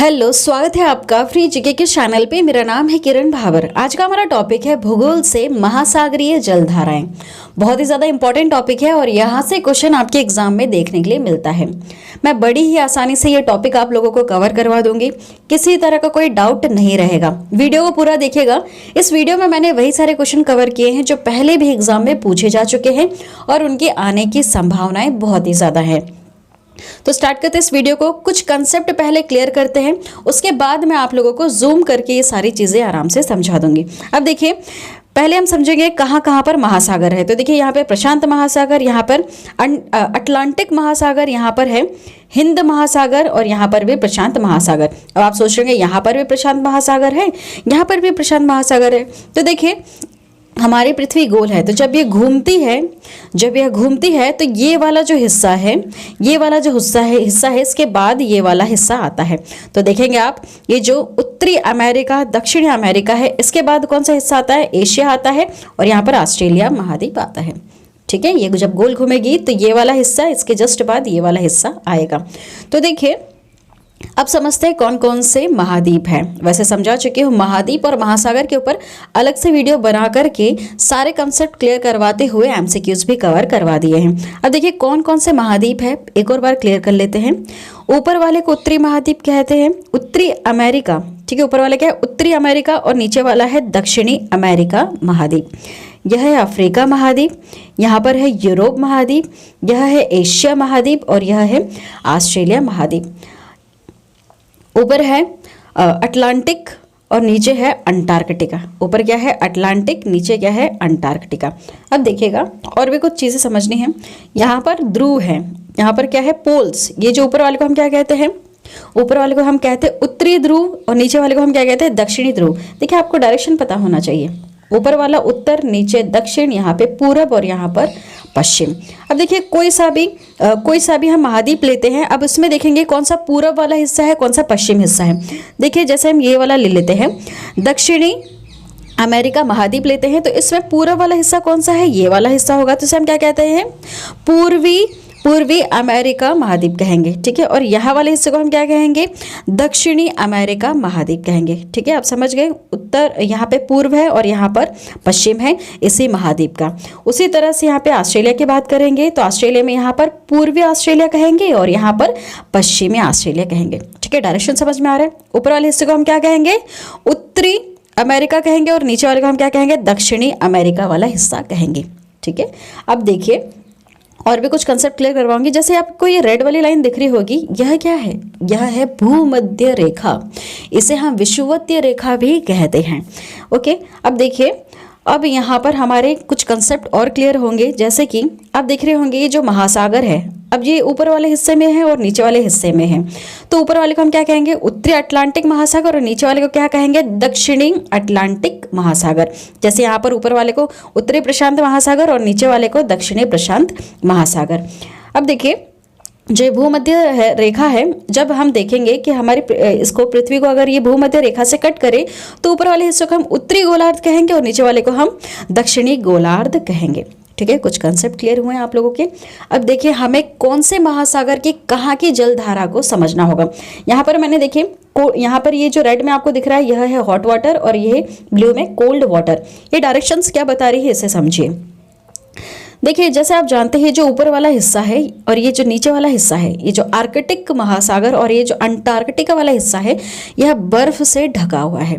Hello, स्वागत है आपका फ्री जीके के चैनल पे। मेरा नाम है किरण भावर। आज का हमारा टॉपिक है भूगोल से महासागरीय जलधाराएं। बहुत ही ज़्यादा इंपॉर्टेंट टॉपिक है और यहाँ से क्वेश्चन आपके एग्जाम में देखने के लिए मिलता है। मैं बड़ी ही आसानी से ये टॉपिक आप लोगों को कवर करवा दूंगी, किसी तरह का कोई डाउट नहीं रहेगा। वीडियो को पूरा देखिएगा। इस वीडियो में मैंने वही सारे क्वेश्चन कवर किए हैं जो पहले भी एग्जाम में पूछे जा चुके हैं और उनके आने की संभावनाएं बहुत ही ज़्यादा है। तो स्टार्ट करते हैं इस वीडियो को। कुछ कंसेप्ट पहले क्लियर करते हैं, उसके बाद मैं आप लोगों को जूम करके ये सारी चीज़ें आराम से समझा दूंगी। अब देखिए, पहले हम समझेंगे कहाँ कहाँ पर महासागर है। तो देखिए, यहाँ पे प्रशांत महासागर, यहाँ पर अटलांटिक महासागर, यहाँ पर है हिंद महासागर और यहाँ पर भी प्रशांत महासागर। अब आप सोच रहे हैं यहाँ पर भी प्रशांत महासागर है, यहाँ पर भी प्रशांत महासागर है। तो देखिए, हमारी पृथ्वी गोल है, तो जब यह घूमती है तो ये वाला जो हिस्सा है, ये वाला जो हिस्सा है इसके बाद ये वाला हिस्सा आता है। तो देखेंगे आप, ये जो उत्तरी अमेरिका, दक्षिणी अमेरिका है, इसके बाद कौन सा हिस्सा आता है? एशिया आता है और यहाँ पर ऑस्ट्रेलिया महाद्वीप आता है। ठीक है, ये जब गोल घूमेगी तो ये वाला हिस्सा, इसके जस्ट बाद ये वाला हिस्सा आएगा। तो देखिए, अब समझते हैं कौन कौन से महाद्वीप हैं। वैसे समझा चुके हूँ, महाद्वीप और महासागर के ऊपर अलग से वीडियो बना करके सारे कंसेप्ट क्लियर करवाते हुए एमसीक्यूज भी कवर करवा दिए हैं। अब देखिए कौन कौन से महाद्वीप है, एक और बार क्लियर कर लेते हैं। ऊपर वाले को उत्तरी महाद्वीप कहते हैं, उत्तरी अमेरिका। ठीक है, ऊपर वाला क्या है? उत्तरी अमेरिका और नीचे वाला है दक्षिणी अमेरिका महाद्वीप। यह है अफ्रीका महाद्वीप, यहाँ पर है यूरोप महाद्वीप, यह है एशिया महाद्वीप और यह है ऑस्ट्रेलिया महाद्वीप। ऊपर है अटलांटिक और नीचे है अंटार्कटिका। ऊपर क्या है? अटलांटिक, नीचे क्या है? अंटार्कटिका। अब देखिएगा, और भी कुछ चीज़ें समझनी है। यहाँ पर ध्रुव है, यहाँ पर क्या है? पोल्स। ये जो ऊपर वाले को हम क्या कहते हैं? ऊपर वाले को हम कहते हैं उत्तरी ध्रुव और नीचे वाले को हम क्या कहते हैं? दक्षिणी ध्रुव। देखिए, आपको डायरेक्शन पता होना चाहिए। ऊपर वाला उत्तर, नीचे दक्षिण, यहाँ पे पूरब और यहाँ पर पश्चिम। अब देखिए, कोई सा भी हम महाद्वीप लेते हैं। अब इसमें देखेंगे कौन सा पूरब वाला हिस्सा है, कौन सा पश्चिम हिस्सा है। देखिए, जैसे हम ये वाला ले लेते हैं, दक्षिणी अमेरिका महाद्वीप लेते हैं, तो इसमें पूरब वाला हिस्सा कौन सा है? ये वाला हिस्सा होगा। तो इसे हम क्या कहते हैं? पूर्वी अमेरिका महाद्वीप कहेंगे। ठीक है, और यहाँ वाले हिस्से को हम क्या कहेंगे? दक्षिणी अमेरिका महाद्वीप कहेंगे। ठीक है, आप समझ गए। उत्तर यहाँ पे पूर्व है और यहाँ पर पश्चिम है इसी महाद्वीप का। उसी तरह से यहाँ पे ऑस्ट्रेलिया की बात करेंगे तो ऑस्ट्रेलिया में यहाँ पर पूर्वी ऑस्ट्रेलिया कहेंगे और यहाँ पर पश्चिमी ऑस्ट्रेलिया कहेंगे। ठीक है, डायरेक्शन समझ में आ रहा है। ऊपर वाले हिस्से को हम क्या कहेंगे? उत्तरी अमेरिका कहेंगे और नीचे वाले को हम क्या कहेंगे? दक्षिणी अमेरिका वाला हिस्सा कहेंगे। ठीक है, अब देखिए, और भी कुछ कंसेप्ट क्लियर करवाऊंगी। जैसे आपको ये रेड वाली लाइन दिख रही होगी, यह क्या है? यह है भूमध्य रेखा। इसे हम विषुवतीय रेखा भी कहते हैं। ओके, अब देखिए, अब यहाँ पर हमारे कुछ कंसेप्ट और क्लियर होंगे। जैसे कि आप देख रहे होंगे, ये जो महासागर है, अब ये ऊपर वाले हिस्से में है और नीचे वाले हिस्से में है। तो ऊपर वाले को हम क्या कहेंगे? उत्तरी अटलांटिक महासागर और नीचे वाले को क्या कहेंगे? दक्षिणी अटलांटिक महासागर। जैसे यहाँ पर ऊपर वाले को उत्तरी प्रशांत महासागर और नीचे वाले को दक्षिणी प्रशांत महासागर। अब देखिए, जो भूमध्य रेखा है, जब हम देखेंगे कि हमारी इसको पृथ्वी को अगर ये भूमध्य रेखा से कट करे तो ऊपर वाले हिस्से को हम उत्तरी गोलार्ध कहेंगे और नीचे वाले को हम दक्षिणी गोलार्ध कहेंगे। ठीक है, कुछ कंसेप्ट क्लियर हुए हैं आप लोगों के। अब देखिए, हमें कौन से महासागर की कहाँ की जलधारा को समझना होगा। यहाँ पर मैंने देखिए, यहाँ पर ये जो रेड में आपको दिख रहा है, यह है हॉट वाटर और ये ब्लू में कोल्ड वाटर। ये डायरेक्शंस क्या बता रही है, इसे समझिए। देखिए, जैसे आप जानते हैं, जो ऊपर वाला हिस्सा है और ये जो नीचे वाला हिस्सा है, ये जो आर्कटिक महासागर और ये जो अंटार्कटिका वाला हिस्सा है, यह बर्फ से ढका हुआ है।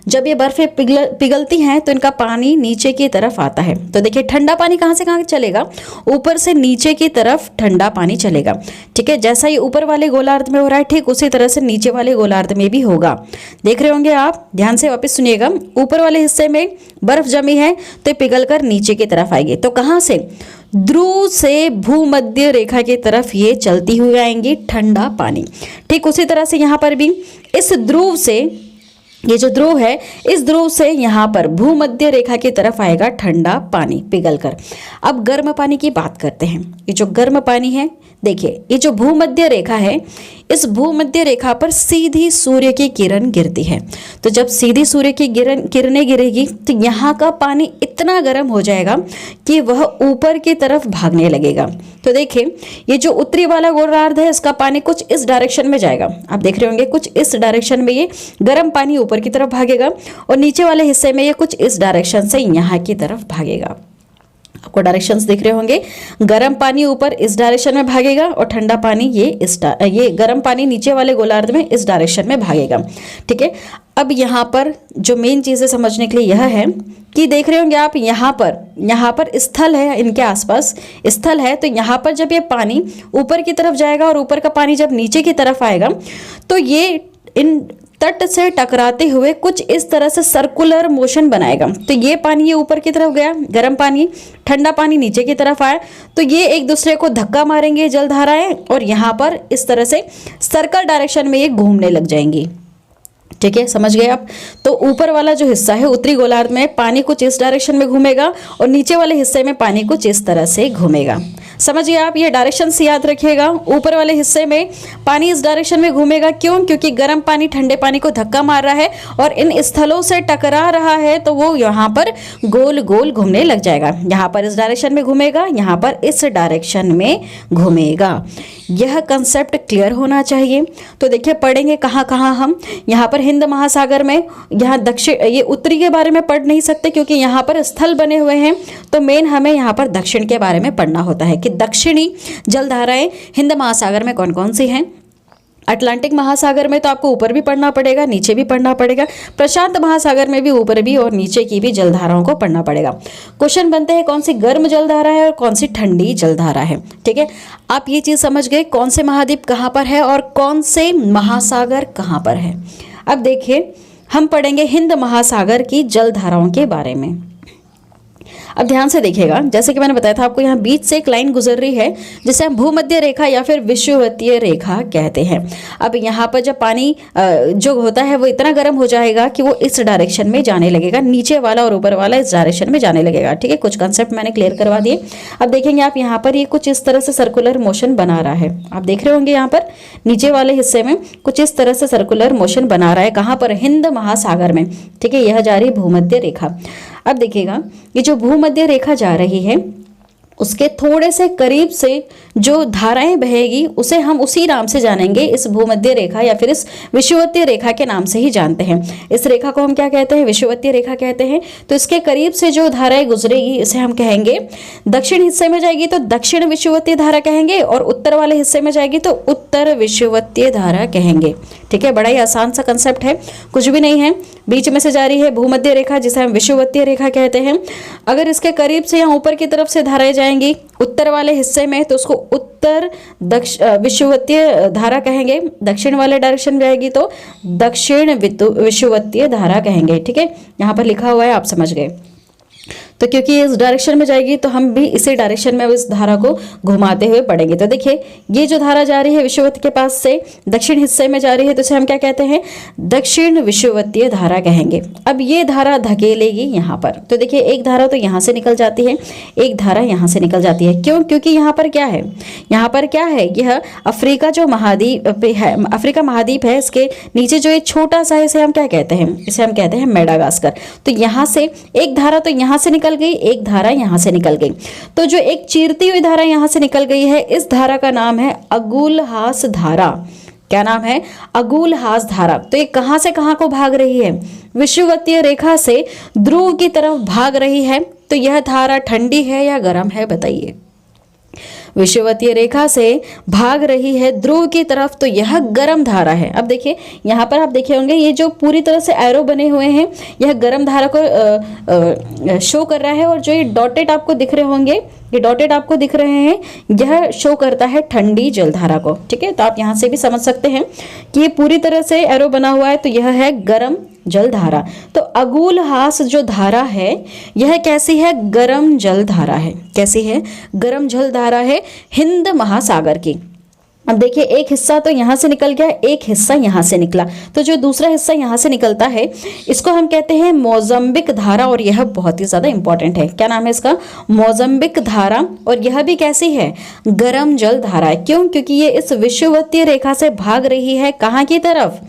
जब ये बर्फें पिघलती हैं तो इनका पानी नीचे की तरफ आता है। तो देखिए, ठंडा पानी कहाँ से कहाँ चलेगा? ऊपर से नीचे की तरफ ठंडा पानी चलेगा। ठीक है, जैसा ये ऊपर वाले गोलार्ध में हो रहा है, ठीक उसी तरह से नीचे वाले गोलार्ध में भी होगा। देख रहे होंगे आप, ध्यान से वापस सुनिएगा। ऊपर वाले हिस्से में बर्फ जमी है तो पिघल कर नीचे की तरफ आएगी। तो कहाँ से? ध्रुव से भूमध्य रेखा की तरफ ये चलती हुई आएंगी ठंडा पानी। ठीक उसी तरह से यहाँ पर भी इस ध्रुव से ये जो ध्रुव है, इस ध्रुव से यहाँ पर भूमध्य रेखा की तरफ आएगा ठंडा पानी पिघलकर। अब गर्म पानी की बात करते हैं। ये जो गर्म पानी है, देखिए ये जो भूमध्य रेखा है, इस भूमध्य रेखा पर सीधी सूर्य की किरण गिरती है। तो जब सीधी सूर्य की किरणें गिरेगी तो यहाँ का पानी इतना गर्म हो जाएगा कि वह ऊपर की तरफ भागने लगेगा। तो देखिए ये जो उत्तरी वाला गोलार्ध है, इसका पानी कुछ इस डायरेक्शन में जाएगा। आप देख रहे होंगे कुछ इस डायरेक्शन में ये गर्म पानी ऊपर की तरफ भागेगा, और नीचे वाले हिस्से में ये कुछ इस डायरेक्शन से यहाँ की तरफ भागेगा। आपको डायरेक्शंस दिख रहे होंगे, गर्म पानी ऊपर इस डायरेक्शन में भागेगा और ठंडा पानी ये गर्म पानी नीचे वाले गोलार्ध में इस डायरेक्शन में भागेगा। ठीक है, अब यहाँ पर जो मेन चीज़ें समझने के लिए यह है कि देख रहे होंगे आप, यहाँ पर स्थल है, इनके आसपास स्थल है। तो यहाँ पर जब ये पानी ऊपर की तरफ जाएगा और ऊपर का पानी जब नीचे की तरफ आएगा तो ये इन तट से टकराते हुए कुछ इस तरह से सर्कुलर मोशन बनाएगा। तो ये पानी ये ऊपर की तरफ गया, गर्म पानी, ठंडा पानी नीचे की तरफ आया, तो ये एक दूसरे को धक्का मारेंगे जलधाराएं, और यहाँ पर इस तरह से सर्कल डायरेक्शन में ये घूमने लग जाएंगी। ठीक है, समझ गए आप। तो ऊपर वाला जो हिस्सा है उत्तरी गोलार्ध में पानी कुछ इस डायरेक्शन में घूमेगा और नीचे वाले हिस्से में पानी कुछ इस तरह से घूमेगा। समझिए आप, ये डायरेक्शन से याद रखिएगा। ऊपर वाले हिस्से में पानी इस डायरेक्शन में घूमेगा, क्यों? क्योंकि गर्म पानी ठंडे पानी को धक्का मार रहा है और इन स्थलों से टकरा रहा है, तो वो यहाँ पर गोल गोल घूमने लग जाएगा। यहाँ पर इस डायरेक्शन में घूमेगा, यहाँ पर इस डायरेक्शन में घूमेगा। यह कंसेप्ट क्लियर होना चाहिए। तो देखिए पढ़ेंगे कहाँ कहाँ हम, यहाँ पर हिंद महासागर में, यहाँ दक्षिण, ये उत्तरी के बारे में पढ़ नहीं सकते क्योंकि यहाँ पर स्थल बने हुए हैं। तो मेन हमें यहाँ पर दक्षिण के बारे में पढ़ना होता है कि दक्षिणी जलधाराएं हिंद महासागर में कौन कौन सी हैं। अटलांटिक महासागर में तो आपको ऊपर भी पढ़ना पड़ेगा, नीचे भी पढ़ना पड़ेगा। प्रशांत महासागर में भी ऊपर भी और नीचे की भी जलधाराओं को पढ़ना पड़ेगा। क्वेश्चन बनते हैं कौन सी गर्म जलधारा है और कौन सी ठंडी जलधारा है। ठीक है, आप ये चीज़ समझ गए कौन से महाद्वीप कहाँ पर है और कौन से महासागर कहाँ पर है। अब देखिए हम पढ़ेंगे हिंद महासागर की जलधाराओं के बारे में। अब ध्यान से देखिएगा, जैसे कि मैंने बताया था आपको, यहाँ बीच से एक लाइन गुजर रही है जिसे हम भूमध्य रेखा या फिर विषुवतीय रेखा कहते हैं। अब यहाँ पर जब पानी जो होता है वो इतना गर्म हो जाएगा कि वो इस डायरेक्शन में जाने लगेगा, नीचे वाला और ऊपर वाला इस डायरेक्शन में जाने लगेगा। ठीक है, कुछ कंसेप्ट मैंने क्लियर करवा दिए। अब देखेंगे आप, यहाँ पर ये कुछ इस तरह से सर्कुलर मोशन बना रहा है। आप देख रहे होंगे यहाँ पर नीचे वाले हिस्से में कुछ इस तरह से सर्कुलर मोशन बना रहा है। कहाँ पर? हिंद महासागर में। ठीक है, यह जा रही भूमध्य रेखा। अब देखिएगा, ये जो भूमध्य रेखा जा रही है उसके थोड़े से करीब से जो धाराएं बहेगी उसे हम उसी नाम से जानेंगे, इस भूमध्य रेखा या फिर इस विषुवतीय रेखा के नाम से ही जानते हैं। इस रेखा को हम क्या कहते हैं? विषुवतीय रेखा कहते हैं। तो इसके करीब से जो धाराएं गुजरेगी इसे हम कहेंगे, दक्षिण हिस्से में जाएगी तो दक्षिण विषुवतीय धारा कहेंगे, और उत्तर वाले हिस्से में जाएगी तो उत्तर विषुवतीय धारा कहेंगे। ठीक है, बड़ा ही आसान सा कंसेप्ट है, कुछ भी नहीं है। बीच में से जा रही है भूमध्य रेखा जिसे हम विषुवतीय रेखा कहते हैं। अगर इसके करीब से यहाँ ऊपर की तरफ से धाराएं जाएंगी उत्तर वाले हिस्से में तो उसको उत्तर विषुवतीय धारा कहेंगे। दक्षिण वाले डायरेक्शन में जाएगी तो दक्षिण विषुवतीय धारा कहेंगे। ठीक है, यहाँ पर लिखा हुआ है, आप समझ गए। तो क्योंकि ये इस डायरेक्शन में जाएगी तो हम भी इसी डायरेक्शन में इस धारा को घुमाते हुए पढ़ेंगे। तो देखिए ये जो धारा जा रही है विषुवत के पास से दक्षिण हिस्से में जा रही है तो इसे हम क्या कहते हैं? दक्षिण विषुवतीय धारा कहेंगे। अब ये धारा धकेलेगी यहाँ पर। तो देखिए एक धारा तो यहाँ से निकल जाती है, एक धारा यहाँ से निकल जाती है। क्यों? क्योंकि यहाँ पर क्या है? यहाँ पर क्या है? यह अफ्रीका जो महाद्वीप है, अफ्रीका महाद्वीप है, इसके नीचे जो एक छोटा सा है इसे हम क्या कहते हैं? इसे हम कहते हैं मेडागास्कर। तो यहाँ से एक धारा तो यहाँ से निकल गई, एक धारा यहाँ से निकल गई। तो जो एक चीरती हुई धारा यहाँ से निकल गई है इस धारा का नाम है अगुलहास धारा। क्या नाम है? अगुलहास धारा। तो ये कहाँ से कहाँ को भाग रही है? विषुवतीय रेखा से ध्रुव की तरफ भाग रही है। तो यह धारा ठंडी है या गर्म है बताइए? विषुवतीय रेखा से भाग रही है ध्रुव की तरफ तो यह गर्म धारा है। अब देखिए यहाँ पर आप देखे होंगे ये जो पूरी तरह से एरो बने हुए हैं यह गर्म धारा को शो कर रहा है, और जो ये डॉटेड आपको दिख रहे होंगे, ये डॉटेड आपको दिख रहे हैं, यह शो करता है ठंडी जलधारा को। ठीक है, तो आप यहाँ से भी समझ सकते हैं कि ये पूरी तरह से एरो बना हुआ है तो यह है गर्म जलधारा। तो अगुलहास जो धारा है यह कैसी है? गर्म जलधारा है। कैसी है? गर्म जलधारा है हिंद महासागर की। अब देखिए एक हिस्सा तो यहाँ से निकल गया, एक हिस्सा यहाँ से निकला, तो जो दूसरा हिस्सा यहाँ से निकलता है इसको हम कहते हैं मोजम्बिक धारा, और यह बहुत ही ज़्यादा इंपॉर्टेंट है। क्या नाम है इसका? मोजम्बिक धारा। और यह भी कैसी है? गर्म जल धारा है। क्यों? क्योंकि ये इस विषुवतीय रेखा से भाग रही है, कहाँ की तरफ?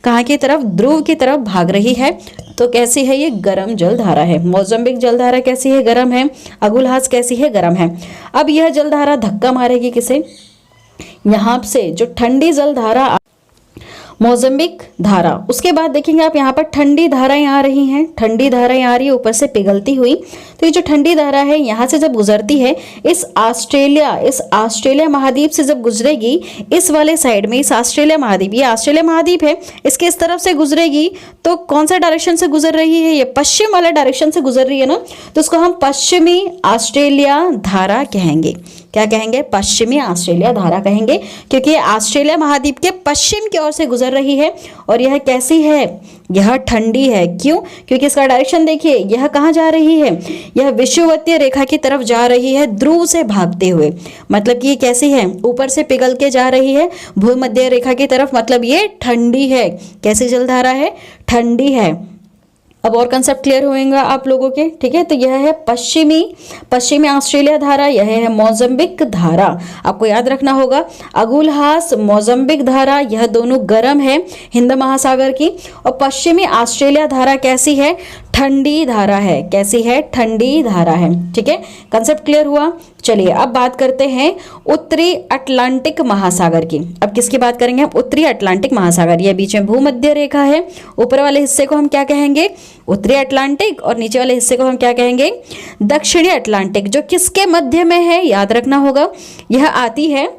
कहाँ की तरफ? ध्रुव की तरफ भाग रही है। तो कैसी है ये? गर्म जल धारा है। मोजम्बिक जल धारा कैसी है? गर्म है। अगुलहास कैसी है? गर्म है। अब यह जल धारा धक्का मारेगी किसे? यहाँ से जो ठंडी जल धारा, मोजम्बिक धारा, उसके बाद देखेंगे आप यहाँ पर ठंडी धाराएं आ रही हैं, ठंडी धाराएं आ रही है ऊपर से पिघलती हुई। तो ये जो ठंडी धारा है यहाँ से जब गुजरती है, इस ऑस्ट्रेलिया महाद्वीप से जब गुजरेगी, इस वाले साइड में, इस ऑस्ट्रेलिया महाद्वीप, ये ऑस्ट्रेलिया महाद्वीप है, इसके इस तरफ से गुजरेगी, तो कौन सा डायरेक्शन से गुजर रही है? ये पश्चिम वाले डायरेक्शन से गुजर रही है ना, तो उसको हम पश्चिमी ऑस्ट्रेलिया धारा कहेंगे। क्या कहेंगे? पश्चिमी ऑस्ट्रेलिया धारा कहेंगे, क्योंकि ऑस्ट्रेलिया महाद्वीप के पश्चिम की ओर से गुजर रही है। और यह कैसी है? यह ठंडी है। क्यों? क्योंकि इसका डायरेक्शन देखिए, यह कहाँ जा रही है? यह विषुवतीय रेखा की तरफ जा रही है, ध्रुव से भागते हुए। मतलब कि ये कैसी है? ऊपर से पिघल के जा रही है भूमध्य रेखा की तरफ, मतलब ये ठंडी है। कैसी जलधारा है? ठंडी है। अब और कंसेप्ट क्लियर होएगा आप लोगों के, ठीक है? तो यह है पश्चिमी ऑस्ट्रेलिया धारा, यह है मोजम्बिक धारा। आपको याद रखना होगा, अगुलहास, मोजम्बिक धारा, यह दोनों गर्म है हिंद महासागर की, और पश्चिमी ऑस्ट्रेलिया धारा कैसी है? ठंडी धारा है। कैसी है? ठंडी धारा है। ठीक है, कंसेप्ट क्लियर हुआ। चलिए अब बात करते हैं उत्तरी अटलांटिक महासागर की। अब किसकी बात करेंगे हम? उत्तरी अटलांटिक महासागर। यह बीच में भूमध्य रेखा है, ऊपर वाले हिस्से को हम क्या कहेंगे? उत्तरी अटलांटिक, और नीचे वाले हिस्से को हम क्या कहेंगे? दक्षिणी अटलांटिक। जो किसके मध्य में है? याद रखना होगा, यह आती है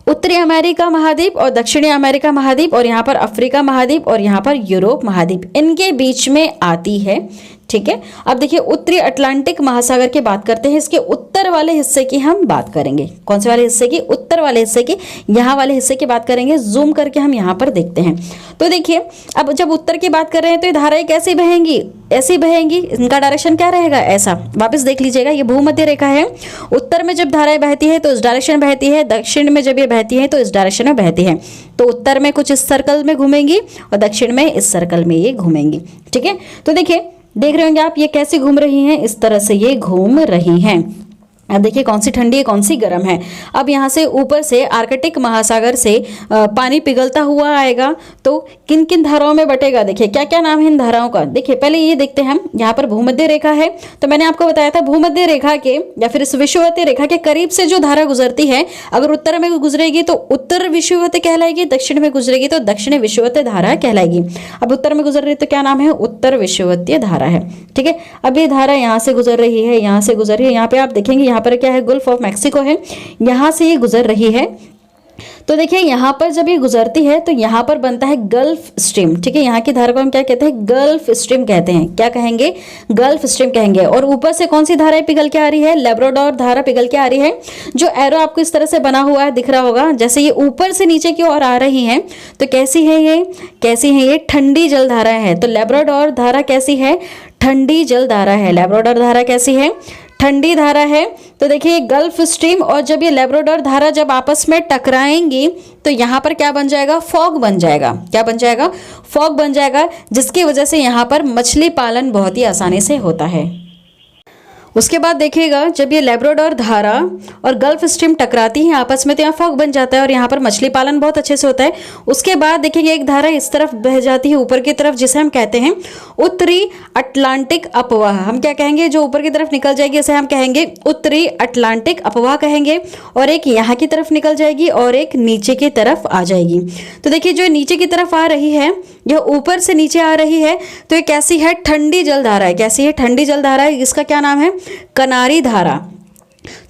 उत्तरी अमेरिका महाद्वीप और दक्षिणी अमेरिका महाद्वीप, और यहाँ पर अफ्रीका महाद्वीप, और यहाँ पर यूरोप महाद्वीप, इनके बीच में आती है। ठीक है, अब देखिए उत्तरी अटलांटिक महासागर की बात करते हैं। इसके उत्तर वाले हिस्से की हम बात करेंगे। कौन से वाले हिस्से की? उत्तर वाले हिस्से की, यहाँ वाले हिस्से की बात करेंगे। जूम करके हम यहाँ पर देखते हैं। तो देखिए अब जब उत्तर की बात कर रहे हैं तो ये धाराएं कैसी बहेंगी? ऐसी बहेंगी। इनका डायरेक्शन क्या रहेगा? ऐसा। वापस देख लीजिएगा, ये भूमध्य रेखा है, उत्तर में जब धाराएं बहती है तो इस डायरेक्शन में बहती है, दक्षिण में जब ये बहती है तो इस डायरेक्शन में बहती है। तो उत्तर में कुछ इस सर्कल में घूमेंगी और दक्षिण में इस सर्कल में ये घूमेंगी। ठीक है, तो देखिए देख रहे होंगे आप ये कैसे घूम रही हैं? इस तरह से ये घूम रही हैं। अब देखिए कौन सी ठंडी है, कौन सी गर्म है। अब यहाँ से ऊपर से आर्कटिक महासागर से पानी पिघलता हुआ आएगा, तो किन किन धाराओं में बटेगा? देखिए क्या क्या नाम है इन धाराओं का। देखिए पहले ये देखते हैं हम, यहाँ पर भूमध्य रेखा है, तो मैंने आपको बताया था भूमध्य रेखा के या फिर इस विषुवतीय रेखा के करीब से जो धारा गुजरती है, अगर उत्तर में गुजरेगी तो उत्तर विषुवतीय कहलाएगी, दक्षिण में गुजरेगी तो दक्षिण विषुवतीय धारा कहलाएगी। अब उत्तर में गुजर रही तो क्या नाम है? उत्तर विषुवतीय धारा है। ठीक है, अब ये धारा यहाँ से गुजर रही है, यहाँ से गुजर रही है, यहाँ पे आप देखेंगे यहाँ पर क्या है? गल्फ ऑफ मैक्सिको है, यहां से ये गुजर रही है। तो देखिए यहाँ पर जब ये गुजरती है तो यहाँ पर बनता है गल्फ स्ट्रीम। ठीक है, यहाँ की धारा को हम क्या कहते हैं? गल्फ स्ट्रीम कहते हैं। क्या कहेंगे? गल्फ स्ट्रीम कहेंगे। और ऊपर से कौन सी धारा पिघल के आ रही है? लैब्राडोर धारा पिघल के आ रही है। जो एरो आपको इस तरह से बना हुआ है दिख रहा होगा, जैसे ये ऊपर से नीचे की ओर आ रही है, तो कैसी है ये? कैसी है ये? ठंडी जल धारा है। तो लैब्राडोर धारा कैसी है? ठंडी जल धारा है। लैब्राडोर धारा कैसी है? ठंडी धारा है। तो देखिए गल्फ स्ट्रीम और जब ये लैब्राडोर धारा जब आपस में टकराएंगी तो यहाँ पर क्या बन जाएगा? फॉग बन जाएगा। क्या बन जाएगा? फॉग बन जाएगा, जिसकी वजह से यहाँ पर मछली पालन बहुत ही आसानी से होता है। उसके बाद देखिएगा जब ये लैब्राडोर धारा और गल्फ स्ट्रीम टकराती हैं आपस में तो यहाँ फॉग बन जाता है और यहाँ पर मछली पालन बहुत अच्छे से होता है। उसके बाद देखिएगा एक धारा इस तरफ बह जाती है ऊपर की तरफ, जिसे हम कहते हैं उत्तरी अटलांटिक अपवाह। हम क्या कहेंगे? जो ऊपर की तरफ निकल जाएगी इसे हम कहेंगे उत्तरी अटलांटिक अपवाह कहेंगे। और एक यहाँ की तरफ निकल जाएगी और एक नीचे की तरफ आ जाएगी। तो देखिए जो नीचे की तरफ आ रही है यह ऊपर से नीचे आ रही है, तो ये कैसी है? ठंडी जल धारा है। कैसी है? ठंडी जल धारा है। इसका क्या नाम है? कनारी धारा।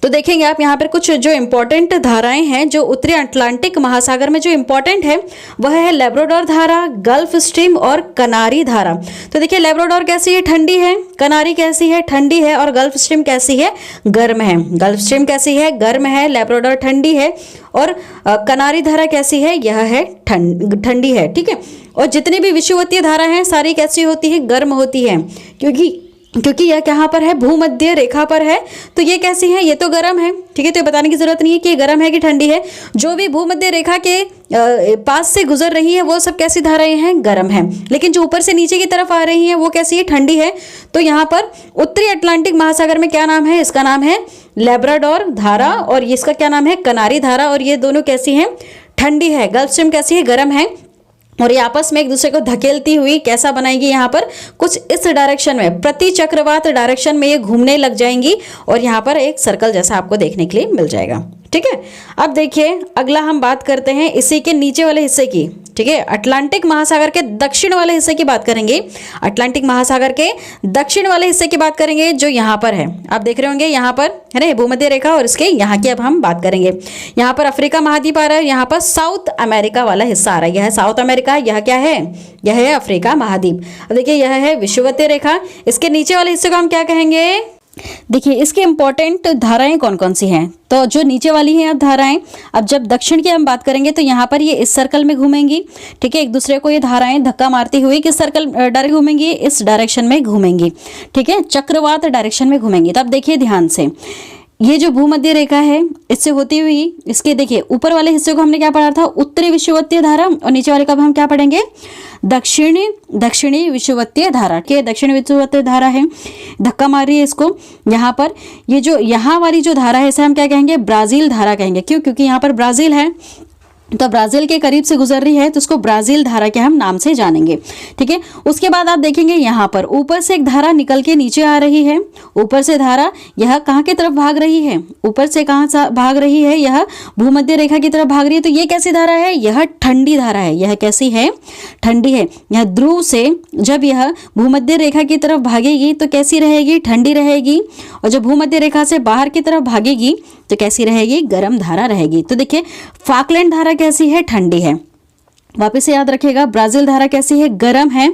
तो देखेंगे आप यहाँ पर कुछ जो इंपॉर्टेंट धाराएं हैं जो उत्तरी अटलांटिक महासागर में जो इंपॉर्टेंट है वह है लैब्राडोर धारा, गल्फ स्ट्रीम और कनारी धारा। तो देखिए लैब्राडोर कैसी है? ठंडी है। कनारी कैसी है? ठंडी है। और गल्फ स्ट्रीम कैसी है? गर्म है। गल्फ स्ट्रीम कैसी है? गर्म है। लैब्राडोर ठंडी है। और कनारी धारा कैसी है? यह है ठंडी है। ठीक है, और जितनी भी विषुवतीय धारा हैं सारी कैसी होती है? गर्म होती है, क्योंकि क्योंकि यह कहाँ पर है, भूमध्य रेखा पर है, तो ये कैसी है, ये तो गर्म है, ठीक है। तो ये बताने की जरूरत नहीं है कि ये गर्म है कि ठंडी है। जो भी भूमध्य रेखा के पास से गुजर रही है वो सब कैसी धाराएं हैं, गर्म है। लेकिन जो ऊपर से नीचे की तरफ आ रही हैं वो कैसी है, ठंडी है। तो यहाँ पर उत्तरी अटलांटिक महासागर में क्या नाम है, इसका नाम है लेब्राडोर धारा, और इसका क्या नाम है, कनारी धारा। और ये दोनों कैसी हैं, ठंडी है। गल्फ स्ट्रीम कैसी है, गर्म है। और ये आपस में एक दूसरे को धकेलती हुई कैसा बनाएगी, यहाँ पर कुछ इस डायरेक्शन में, प्रति चक्रवात डायरेक्शन में ये घूमने लग जाएंगी, और यहाँ पर एक सर्कल जैसा आपको देखने के लिए मिल जाएगा, ठीक है। अब देखिए अगला हम बात करते हैं इसी के नीचे वाले हिस्से की, ठीक है। अटलांटिक महासागर के दक्षिण वाले हिस्से की बात करेंगे। अटलांटिक महासागर के दक्षिण वाले हिस्से की बात करेंगे, जो यहाँ पर है, आप देख रहे होंगे यहाँ पर है ना भूमध्य रेखा, और इसके यहाँ की अब हम बात करेंगे। यहाँ पर अफ्रीका महाद्वीप आ रहा है, यहाँ पर साउथ अमेरिका वाला हिस्सा आ रहा है। यह है साउथ अमेरिका, यह क्या है, यह है अफ्रीका महाद्वीप। अब देखिए यह है विषुवतीय रेखा। इसके नीचे वाले हिस्से को हम क्या कहेंगे, देखिए इसके इंपॉर्टेंट धाराएं कौन कौन सी हैं। तो जो नीचे वाली हैं अब धाराएं, अब जब दक्षिण की हम बात करेंगे तो यहाँ पर ये इस सर्कल में घूमेंगी, ठीक है। एक दूसरे को ये धाराएं धक्का मारती हुई किस सर्कल डायरेक्ट घूमेंगी, इस डायरेक्शन में घूमेंगी, ठीक है, चक्रवात डायरेक्शन में घूमेंगी। तब देखिए ध्यान से, ये जो भूमध्य रेखा है इससे होती हुई, इसके देखिए ऊपर वाले हिस्से को हमने क्या पढ़ा था, उत्तरी विषुवतीय धारा, और नीचे वाले का हम क्या पढ़ेंगे, दक्षिणी विषुवतीय धारा के दक्षिणी विषुवतीय धारा है, धक्का मार रही है इसको। यहाँ पर ये जो यहाँ वाली जो धारा है इसे हम क्या कहेंगे, ब्राजील धारा कहेंगे। क्यों, क्योंकि यहाँ पर ब्राजील है, तो ब्राजील के करीब से गुजर रही है, तो उसको ब्राजील धारा के हम नाम से जानेंगे, ठीक है। उसके बाद आप देखेंगे यहाँ पर ऊपर से एक धारा निकल के नीचे आ रही है। ऊपर से धारा यह कहाँ की तरफ भाग रही है, ऊपर से कहाँ भाग रही है, यह भूमध्य रेखा की तरफ भाग रही है। तो ये कैसी धारा है, यह ठंडी धारा है। यह कैसी है, ठंडी है। यह ध्रुव से जब यह भूमध्य रेखा की तरफ भागेगी तो कैसी रहेगी, ठंडी रहेगी। और जब भूमध्य रेखा से बाहर की तरफ भागेगी तो कैसी रहेगी, गर्म धारा रहेगी। तो देखिए फाकलैंड धारा कैसी है, ठंडी है। वापस से याद रखिएगा, ब्राजील धारा कैसी है, गर्म है।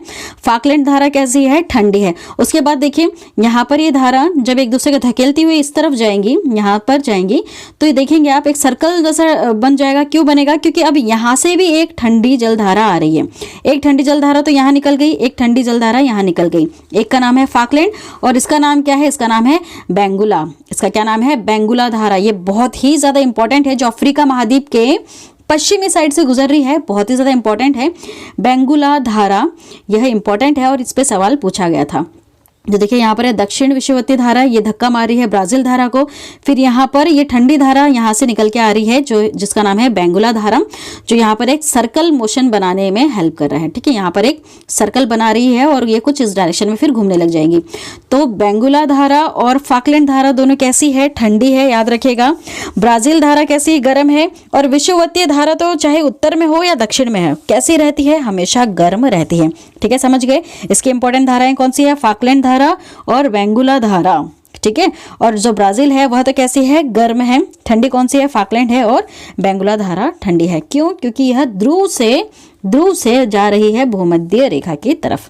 फाकलैंड धारा कैसी है, ठंडी है। उसके बाद देखिए यहाँ पर ये धारा जब एक दूसरे को धकेलती हुई इस तरफ जाएंगी, यहाँ पर जाएंगी, तो ये देखेंगे आप एक सर्कल जैसा बन जाएगा। क्यों बनेगा, क्योंकि अब यहाँ से भी एक ठंडी जलधारा आ रही है। एक ठंडी जलधारा तो यहाँ निकल गई, एक ठंडी जलधारा यहाँ निकल गई। एक का नाम है फाकलैंड और इसका नाम क्या है, इसका नाम है बेंगुला। इसका क्या नाम है, बेंगुला धारा। ये बहुत ही ज्यादा इंपॉर्टेंट है, जो अफ्रीका महाद्वीप के पश्चिमी साइड से गुजर रही है, बहुत ही ज़्यादा इंपॉर्टेंट है बेंगुला धारा। यह इंपॉर्टेंट है और इस पे सवाल पूछा गया था। जो देखिए यहाँ पर है दक्षिण विषुवतीय धारा, ये धक्का मार रही है ब्राजील धारा को। फिर यहाँ पर ये ठंडी धारा यहाँ से निकल के आ रही है, जो जिसका नाम है बेंगुला धारा, जो यहाँ पर एक सर्कल मोशन बनाने में हेल्प कर रहा है, ठीक है। यहाँ पर एक सर्कल बना रही है और ये कुछ इस डायरेक्शन में फिर घूमने लग जाएंगी। तो बेंगुला धारा और फाकलैंड धारा दोनों कैसी है, ठंडी है, याद रखिएगा। ब्राजील धारा कैसी, गर्म है। और विषुवतीय धारा तो चाहे उत्तर में हो या दक्षिण में है, कैसी रहती है, हमेशा गर्म रहती है, ठीक है। समझ गए। इसकी इंपॉर्टेंट धाराएं कौन सी है, फाकलैंड धारा और बेंगुला धारा, ठीक है। और जो ब्राजील है वह तो कैसी है, गर्म है। ठंडी कौन सी है, फाकलैंड है। और बेंगुला धारा ठंडी है। क्यों, क्योंकि यह ध्रुव से जा रही है भूमध्य रेखा की तरफ,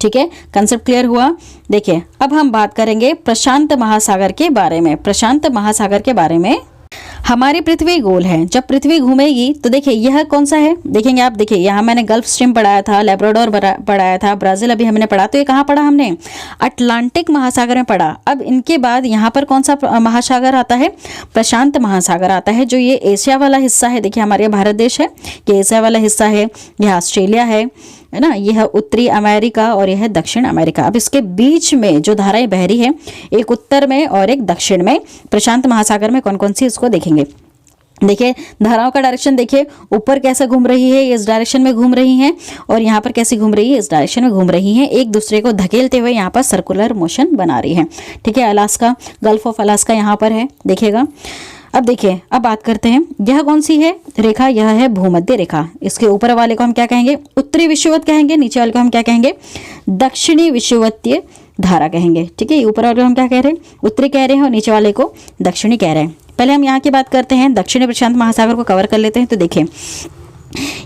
ठीक है। कंसेप्ट क्लियर हुआ। देखिए अब हम बात करेंगे प्रशांत महासागर के बारे में। प्रशांत महासागर के बारे में, हमारी पृथ्वी गोल है, जब पृथ्वी घूमेगी तो देखिए यह कौन सा है, देखेंगे आप। देखिए यहाँ मैंने गल्फ स्ट्रीम पढ़ाया था, लेब्राडोर पढ़ाया था, ब्राजील अभी हमने पढ़ा। तो ये कहाँ पढ़ा हमने, अटलांटिक महासागर में पढ़ा। अब इनके बाद यहाँ पर कौन सा महासागर आता है, प्रशांत महासागर आता है, जो ये एशिया वाला हिस्सा है। देखिए हमारे भारत देश है, ये एशिया वाला हिस्सा है, यह ऑस्ट्रेलिया है ना, यह उत्तरी अमेरिका और यह दक्षिण अमेरिका। अब इसके बीच में जो धाराएं बह रही है, एक उत्तर में और एक दक्षिण में, प्रशांत महासागर में कौन कौन सी, इसको देखेंगे। देखिए धाराओं का डायरेक्शन देखिए, ऊपर कैसे घूम रही है, इस डायरेक्शन में घूम रही हैं, और यहाँ पर कैसे घूम रही है, इस डायरेक्शन में घूम रही हैं। एक दूसरे को धकेलते हुए यहाँ पर सर्कुलर मोशन बना रही है, ठीक है। अलास्का, गल्फ ऑफ अलास्का यहाँ पर है, देखिएगा। अब देखिए, अब बात करते हैं, यह कौन सी है रेखा, यह है भूमध्य रेखा। इसके ऊपर वाले को हम क्या कहेंगे, उत्तरी विषुवत कहेंगे। नीचे वाले को हम क्या कहेंगे, दक्षिणी विषुवतीय धारा कहेंगे, ठीक है। ऊपर वाले को हम क्या कह रहे हैं, उत्तरी कह रहे हैं, और नीचे वाले को दक्षिणी कह रहे हैं। पहले हम यहाँ की बात करते हैं, दक्षिणी प्रशांत महासागर को कवर कर लेते हैं। तो देखिए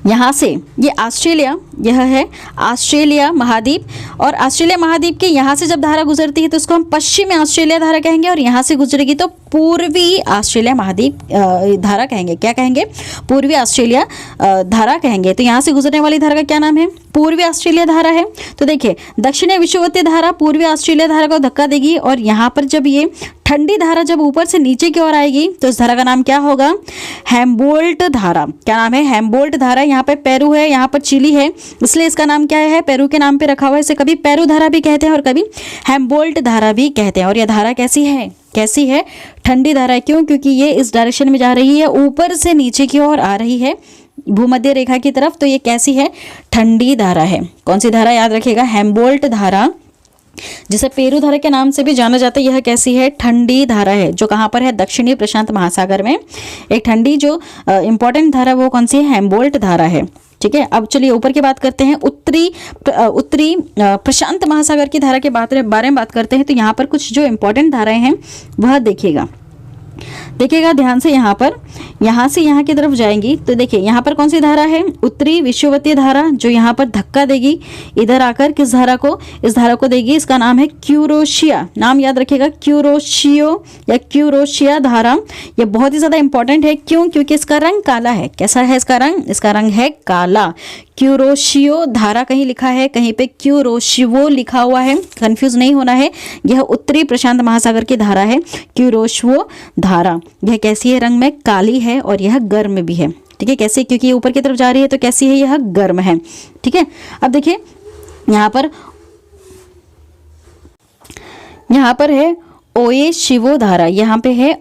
यहाँ से ये ऑस्ट्रेलिया, यह है ऑस्ट्रेलिया महाद्वीप, और ऑस्ट्रेलिया महाद्वीप के यहाँ से जब धारा गुजरती है तो उसको हम पश्चिमी ऑस्ट्रेलिया धारा कहेंगे, और यहाँ से गुजरेगी तो पूर्वी ऑस्ट्रेलिया महाद्वीप धारा कहेंगे। क्या कहेंगे? पूर्वी ऑस्ट्रेलिया धारा कहेंगे। तो यहाँ से गुजरने वाली धारा का क्या नाम है? पूर्वी ऑस्ट्रेलिया धारा है। तो देखिए, दक्षिणी विषुवतीय धारा पूर्वी ऑस्ट्रेलिया धारा को धक्का देगी और यहाँ पर जब ये ठंडी धारा जब ऊपर से नीचे की ओर आएगी तो इस धारा का नाम क्या होगा? हैम्बोल्ट धारा। क्या नाम है? हैम्बोल्ट धारा। यहाँ पे पेरू है, यहाँ पर चिली है, इसलिए इसका नाम क्या है? पेरू के नाम पे रखा हुआ है। इसे कभी पेरू धारा भी कहते हैं और कभी हैम्बोल्ट धारा भी कहते हैं। और यह धारा कैसी है? कैसी है? ठंडी धारा है। क्यों? क्योंकि ये इस डायरेक्शन में जा रही है, ऊपर से नीचे की ओर आ रही है भूमध्य रेखा की तरफ। तो ये कैसी है? ठंडी धारा है। कौन सी धारा? याद रखिएगा, हैम्बोल्ट धारा, जिसे पेरू धारा के नाम से भी जाना जाता है। यह कैसी है? ठंडी धारा है, जो कहाँ पर है? दक्षिणी प्रशांत महासागर में एक ठंडी जो इंपॉर्टेंट धारा, वो कौन सी है? हैम्बोल्ट धारा है। ठीक है, अब चलिए ऊपर की बात करते हैं। उत्तरी प्रशांत महासागर की धारा के बारे में बात करते हैं। तो यहाँ पर कुछ जो इंपॉर्टेंट धाराएं हैं वह देखिएगा ध्यान से। यहाँ से यहाँ की तरफ जाएंगी तो देखिए यहाँ पर कौन सी धारा है? उत्तरी विषुवतीय धारा, जो यहाँ पर धक्का देगी इधर आकर। किस धारा को? इस धारा को देगी। इसका नाम है क्यूरोशिया। नाम याद रखिएगा, क्यूरोशियो या क्यूरोशिया धारा। ये बहुत ही ज्यादा इंपॉर्टेंट है। क्यों? क्योंकि इसका रंग काला है। कैसा है इसका रंग? इसका रंग है काला। क्यूरोशियो धारा कहीं लिखा है, कहीं पे क्यूरोशिवो लिखा हुआ है, कंफ्यूज नहीं होना है। यह उत्तरी प्रशांत महासागर की धारा है, क्यूरोशिवो धारा। यह कैसी है? रंग में काली है और यह गर्म भी है। ठीक है, कैसे? क्योंकि ये ऊपर की तरफ जा रही है तो कैसी है? यह गर्म है। ठीक है, अब देखिए यहाँ पर है ओये शिवो धारा। यहाँ पे है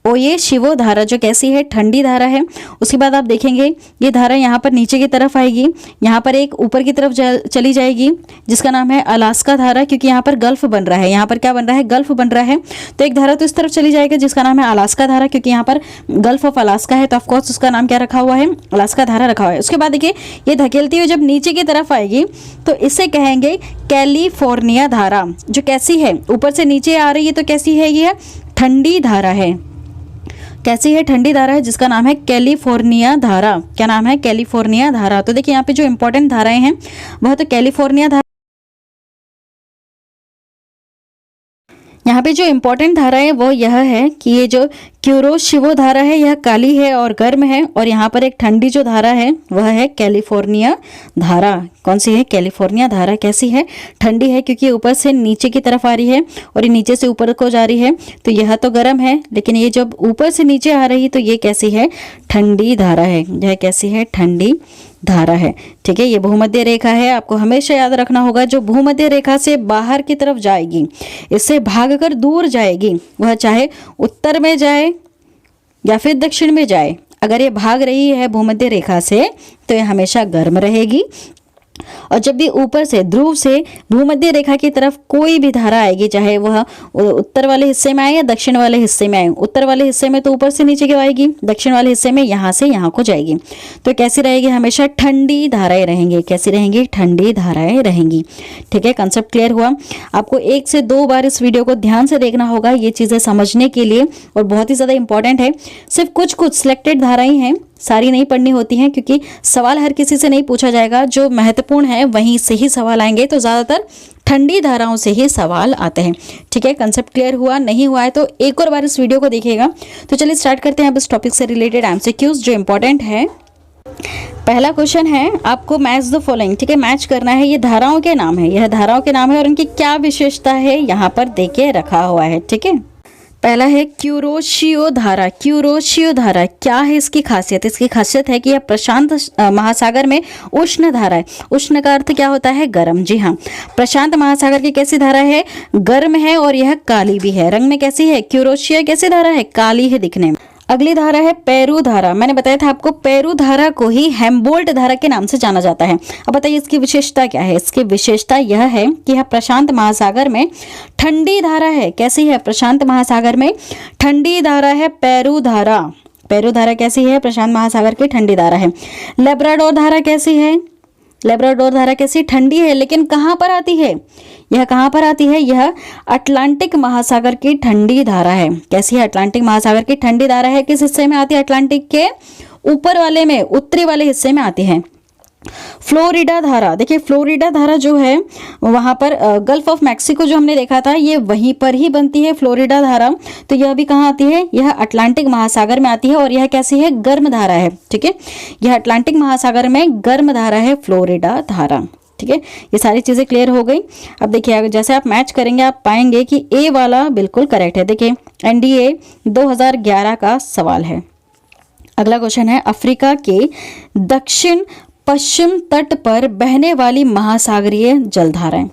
ओये शिवो धारा, जो कैसी है? ठंडी धारा है। उसके बाद आप देखेंगे ये धारा यहाँ पर नीचे की तरफ आएगी, यहाँ पर एक ऊपर की तरफ चली जाएगी, जिसका नाम है अलास्का धारा, क्योंकि यहाँ पर गल्फ बन रहा है। यहाँ पर क्या बन रहा है? गल्फ बन रहा है। तो एक धारा तो इस तरफ चली जाएगी जिसका नाम है अलास्का धारा, क्योंकि यहाँ पर गल्फ ऑफ अलास्का है, तो ऑफकोर्स उसका नाम क्या रखा हुआ है? अलास्का धारा रखा हुआ है। उसके बाद देखिए ये धकेलती हुई जब नीचे की तरफ आएगी तो इसे कहेंगे कैलिफोर्निया धारा, जो कैसी है? ऊपर से नीचे आ रही है तो कैसी है? ये ठंडी धारा है। कैसी है? ठंडी धारा है, जिसका नाम है कैलिफोर्निया धारा। क्या नाम है? कैलिफोर्निया धारा। तो देखिए यहाँ पे जो इंपॉर्टेंट धाराएं हैं वह तो कैलिफोर्निया धारा। यहाँ पे जो इंपॉर्टेंट धारा है वो यह है कि ये जो क्यूरोशिवो धारा है यह काली है और गर्म है, और यहाँ पर एक ठंडी जो धारा है वह है कैलिफोर्निया धारा। कौन सी है? कैलिफोर्निया धारा। कैसी है? ठंडी है, क्योंकि ऊपर से नीचे की तरफ आ रही है और ये नीचे से ऊपर को जा रही है, तो यह तो गर्म है, लेकिन ये जब ऊपर से नीचे आ रही है तो ये कैसी है? ठंडी धारा है। यह कैसी है? ठंडी धारा है। ठीक है, ये भूमध्य रेखा है। आपको हमेशा याद रखना होगा, जो भूमध्य रेखा से बाहर की तरफ जाएगी, इससे भागकर दूर जाएगी, वह चाहे उत्तर में जाए या फिर दक्षिण में जाए, अगर ये भाग रही है भूमध्य रेखा से तो ये हमेशा गर्म रहेगी। और जब भी ऊपर से ध्रुव से भूमध्य रेखा की तरफ कोई भी धारा आएगी, चाहे वह उत्तर वाले हिस्से में आए या दक्षिण वाले हिस्से में आए, उत्तर वाले हिस्से में तो ऊपर से नीचे क्यों आएगी, दक्षिण वाले हिस्से में यहाँ से यहाँ को जाएगी, तो कैसी रहेगी? हमेशा ठंडी धाराएं रहेंगी। कैसी रहेंगी? ठंडी धाराएं रहेंगी। ठीक है, कंसेप्ट क्लियर हुआ? आपको 1 से 2 बार इस वीडियो को ध्यान से देखना होगा ये चीज़ें समझने के लिए, और बहुत ही ज़्यादा इंपॉर्टेंट है। सिर्फ कुछ सिलेक्टेड धाराएं हैं, सारी नहीं पढ़नी होती हैं, क्योंकि सवाल हर किसी से नहीं पूछा जाएगा। जो महत्वपूर्ण है वहीं से ही सवाल आएंगे, तो ज़्यादातर ठंडी धाराओं से ही सवाल आते हैं। ठीक है, कंसेप्ट क्लियर हुआ? नहीं हुआ है तो एक और बार इस वीडियो को देखिएगा। तो चलिए स्टार्ट करते हैं अब इस टॉपिक से रिलेटेड एमसीक्यूज जो इंपॉर्टेंट है। पहला क्वेश्चन है, आपको मैच द फॉलोइंग। ठीक है, मैच करना है। ये धाराओं के नाम है, यह धाराओं के नाम है और इनकी क्या विशेषता है यहाँ पर दे के रखा हुआ है। ठीक है, पहला है क्यूरोशियो धारा। क्यूरोशियो धारा क्या है इसकी खासियत? इसकी खासियत है कि यह प्रशांत महासागर में उष्ण धारा है। उष्ण का अर्थ क्या होता है? गर्म। जी हाँ, प्रशांत महासागर की कैसी धारा है? गर्म है और यह काली भी है। रंग में कैसी है? क्यूरोशिया कैसी धारा है? काली है दिखने में। अगली धारा है पेरू धारा। मैंने बताया था आपको, पेरू धारा को ही हैम्बोल्ट धारा के नाम से जाना जाता है। अब बताइए इसकी विशेषता क्या है? इसकी विशेषता यह है कि यह प्रशांत महासागर में ठंडी धारा है। कैसी है? प्रशांत महासागर में ठंडी धारा है पेरू धारा। पेरू धारा कैसी है? प्रशांत महासागर की ठंडी धारा है। लेब्राडोर धारा कैसी है? लेब्राडोर धारा कैसी? ठंडी है, लेकिन कहाँ पर आती है? यह कहाँ पर आती है? यह अटलांटिक महासागर की ठंडी धारा है। कैसी है? अटलांटिक महासागर की ठंडी धारा है। किस हिस्से में आती है? अटलांटिक के ऊपर वाले में, उत्तरी वाले हिस्से में आती है। फ्लोरिडा धारा, देखिए फ्लोरिडा धारा जो है वहाँ पर गल्फ ऑफ मैक्सिको जो हमने देखा था ये वहीं पर ही बनती है फ्लोरिडा धारा। तो यह भी कहाँ आती है, यह अटलांटिक महासागर में आती है और यह कैसी है, गर्म धारा है। ठीक है, यह अटलांटिक महासागर में गर्म धारा है फ्लोरिडा धारा। ठीक है, ये सारी चीज़ें क्लियर हो गई। अब देखिए जैसे आप मैच करेंगे आप पाएंगे कि ए वाला बिल्कुल करेक्ट है। देखिए एनडीए 2011 का सवाल है। अगला क्वेश्चन है, अफ्रीका के दक्षिण पश्चिम तट पर बहने वाली महासागरीय जलधाराएं।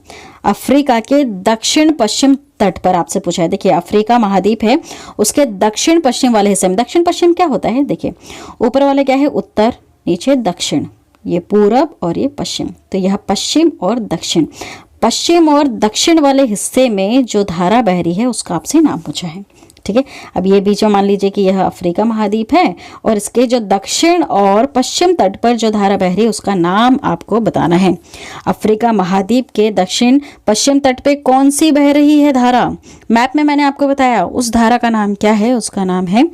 अफ्रीका के दक्षिण पश्चिम तट पर आपसे पूछा है। देखिए अफ्रीका महाद्वीप है, उसके दक्षिण पश्चिम वाले हिस्से में, दक्षिण पश्चिम क्या होता है, देखिए ऊपर वाले क्या है उत्तर, नीचे दक्षिण, ये पूरब और ये पश्चिम, तो यह पश्चिम और दक्षिण, पश्चिम और दक्षिण वाले हिस्से में जो धारा बह रही है उसका आपसे नाम पूछा है। ठीक है, अब ये बीच में मान लीजिए कि यह अफ्रीका महाद्वीप है और इसके जो दक्षिण और पश्चिम तट पर जो धारा बह रही है उसका नाम आपको बताना है। अफ्रीका महाद्वीप के दक्षिण पश्चिम तट पे कौन सी बह रही है धारा, मैप में मैंने आपको बताया, उस धारा का नाम क्या है, उसका नाम है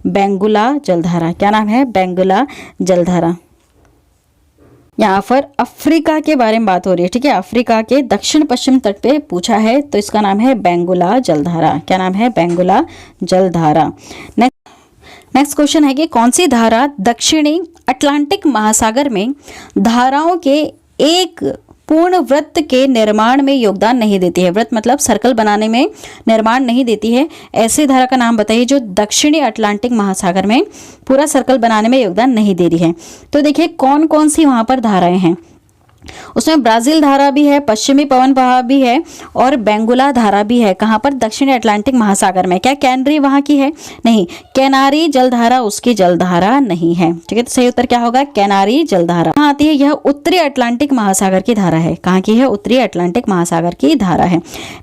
बेंगुला जलधारा। क्या नाम है, बेंगुला जलधारा। यहाँ पर अफ्रीका के बारे में बात हो रही है। ठीक है, अफ्रीका के दक्षिण पश्चिम तट पे पूछा है तो इसका नाम है बेंगुला जलधारा। क्या नाम है, बेंगुला जलधारा। नेक्स्ट क्वेश्चन है कि कौन सी धारा दक्षिणी अटलांटिक महासागर में धाराओं के एक पूर्ण वृत्त के निर्माण में योगदान नहीं देती है। वृत्त मतलब सर्कल बनाने में निर्माण नहीं देती है, ऐसी धारा का नाम बताइए जो दक्षिणी अटलांटिक महासागर में पूरा सर्कल बनाने में योगदान नहीं दे रही है। तो देखिए कौन कौन सी वहां पर धाराएं हैं, उसमें ब्राजील धारा भी है, पश्चिमी पवन प्रवाह भी है और बेंगुला धारा भी है। कहाँ पर, दक्षिणी अटलांटिक महासागर में। क्या कैनरी वहाँ की है, नहीं, कैनारी जलधारा उसकी जलधारा नहीं है। ठीक है, तो सही उत्तर क्या होगा, कैनारी जलधारा। कहाँ आती है, यह उत्तरी अटलांटिक महासागर की धारा है। कहाँ की है, उत्तरी अटलांटिक महासागर की धारा है।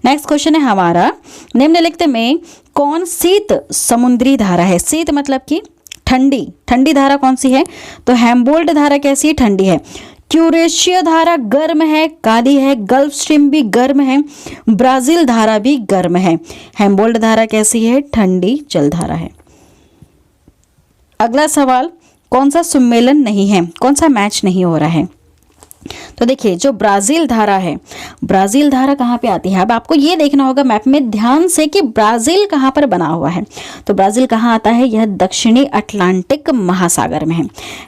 नेक्स्ट क्वेश्चन है हमारा, निम्नलिखित में कौन शीत समुद्री धारा है। शीत मतलब की ठंडी, ठंडी धारा कौन सी है, तो हैम्बोल्ट धारा कैसी है, ठंडी है। क्यूरेशिया धारा गर्म है, काली है, गल्फ स्ट्रीम भी गर्म है, ब्राजील धारा भी गर्म है। हैम्बोल्ट धारा कैसी है, ठंडी जलधारा है। अगला सवाल, कौन सा सम्मेलन नहीं है, कौन सा मैच नहीं हो रहा है। तो देखिए जो ब्राजील धारा है, ब्राजील धारा कहाँ पे आती है, अब आपको ये देखना होगा मैप में ध्यान से कि ब्राजील कहाँ पर बना हुआ है। तो ब्राजील कहाँ आता है, यह दक्षिणी अटलांटिक महासागर में है।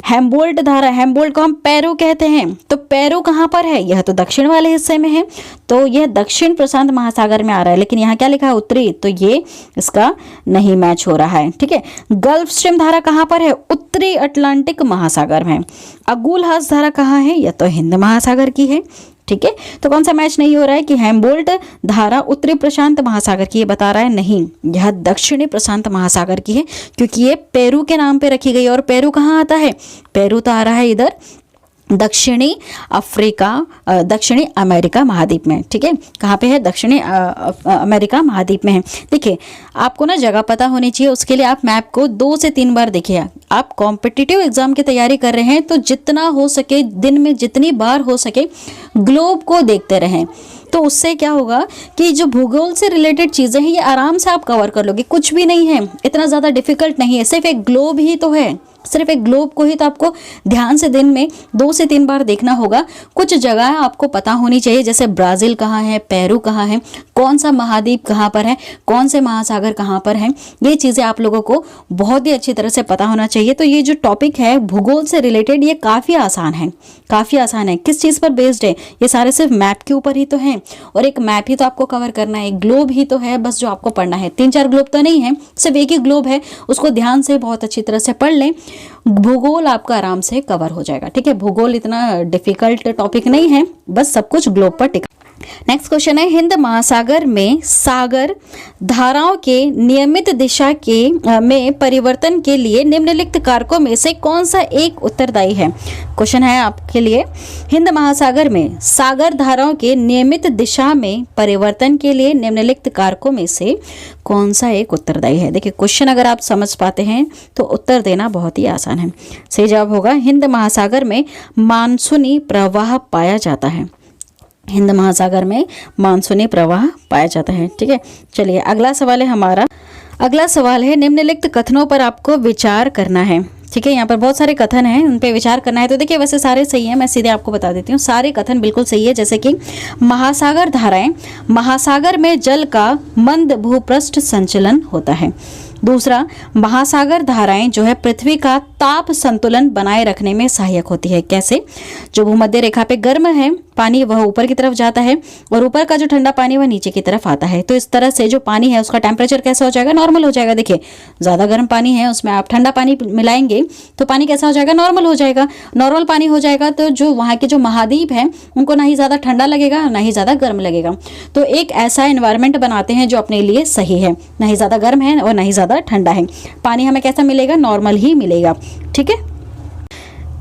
हैम्बोल्ट धारा, हैम्बोल्ट को हम पेरू कहते हैं, तो पेरू कहाँ पर है, यह तो दक्षिण वाले हिस्से में है, तो यह दक्षिण प्रशांत महासागर में आ रहा है, लेकिन यहाँ क्या लिखा है, उत्तरी, तो ये इसका नहीं मैच हो रहा है। ठीक है, गल्फ स्ट्रीम धारा कहाँ पर है, उत्तरी अटलांटिक महासागर में। अगुलहास धारा कहाँ है, यह तो हिंद महासागर की है। ठीक है, तो कौन सा मैच नहीं हो रहा है कि हैम्बोल्ट धारा उत्तरी प्रशांत महासागर की, ये बता रहा है नहीं, यह दक्षिणी प्रशांत महासागर की है, क्योंकि ये पेरू के नाम पे रखी गई। और पेरू कहाँ आता है, पेरू तो आ रहा है इधर दक्षिणी अफ्रीका, दक्षिणी अमेरिका महाद्वीप में। ठीक है, कहाँ पे है, दक्षिणी अमेरिका महाद्वीप में है। देखिए आपको ना जगह पता होनी चाहिए, उसके लिए आप मैप को 2 से 3 बार देखिए। आप कॉम्पिटिटिव एग्जाम की तैयारी कर रहे हैं तो जितना हो सके, दिन में जितनी बार हो सके ग्लोब को देखते रहें, तो उससे क्या होगा कि जो भूगोल से रिलेटेड चीज़ें हैं ये आराम से आप कवर कर लोगे। कुछ भी नहीं है, इतना ज़्यादा डिफिकल्ट नहीं है, सिर्फ एक ग्लोब ही तो है, सिर्फ एक ग्लोब को ही तो आपको ध्यान से दिन में 2 से 3 बार देखना होगा। कुछ जगह आपको पता होनी चाहिए, जैसे ब्राज़ील कहाँ है, पेरू कहाँ है, कौन सा महाद्वीप कहाँ पर है, कौन से महासागर कहाँ पर है, ये चीज़ें आप लोगों को बहुत ही अच्छी तरह से पता होना चाहिए। तो ये जो टॉपिक है भूगोल से रिलेटेड, ये काफ़ी आसान है, काफ़ी आसान है। किस चीज़ पर बेस्ड है, ये सारे सिर्फ मैप के ऊपर ही तो है, और एक मैप ही तो आपको कवर करना है, ग्लोब ही तो है बस जो आपको पढ़ना है। 3-4 ग्लोब तो नहीं है, सिर्फ एक ही ग्लोब है, उसको ध्यान से बहुत अच्छी तरह से पढ़ लें, भूगोल आपका आराम से कवर हो जाएगा। ठीक है, भूगोल इतना डिफिकल्ट टॉपिक नहीं है, बस सब कुछ ग्लोब पर टिका। नेक्स्ट क्वेश्चन है, हिंद महासागर में सागर धाराओं के नियमित दिशा के में परिवर्तन के लिए निम्नलिखित कारकों में से कौन सा एक उत्तरदायी है। क्वेश्चन है आपके लिए, हिंद महासागर में सागर धाराओं के नियमित दिशा में परिवर्तन के लिए निम्नलिखित कारकों में से कौन सा एक उत्तरदायी है। देखिए क्वेश्चन अगर आप समझ पाते हैं तो उत्तर देना बहुत ही आसान है। सही जवाब होगा, हिंद महासागर में मानसूनी प्रवाह पाया जाता है। हिंद महासागर में मानसूनी प्रवाह पाया जाता है। ठीक है, चलिए अगला सवाल है हमारा। अगला सवाल है, निम्नलिखित कथनों पर आपको विचार करना है। ठीक है, यहाँ पर बहुत सारे कथन हैं, उन पे विचार करना है। तो देखिए वैसे सारे सही हैं, मैं सीधे आपको बता देती हूँ, सारे कथन बिल्कुल सही है। जैसे कि महासागर धाराएं, महासागर में जल का मंद भूपृष्ठ संचलन होता है। दूसरा, महासागर धाराएं जो है पृथ्वी का ताप संतुलन बनाए रखने में सहायक होती है। कैसे? जो भूमध्य रेखा पे गर्म है पानी वह ऊपर की तरफ जाता है और ऊपर का जो ठंडा पानी वह नीचे की तरफ आता है। तो इस तरह से जो पानी है उसका टेम्परेचर कैसा हो जाएगा? नॉर्मल हो जाएगा। देखिए ज़्यादा गर्म पानी है, उसमें आप ठंडा पानी मिलाएंगे तो पानी कैसा हो जाएगा? नॉर्मल हो जाएगा। नॉर्मल पानी हो जाएगा तो जो वहाँ के जो महाद्वीप हैं उनको ना ही ज़्यादा ठंडा लगेगा ना ही ज़्यादा गर्म लगेगा। तो एक ऐसा एनवायरनमेंट बनाते हैं जो अपने लिए सही है, ना ही ज़्यादा गर्म है और ना ही ज़्यादा ठंडा है। पानी हमें कैसा मिलेगा? नॉर्मल ही मिलेगा। ठीक है।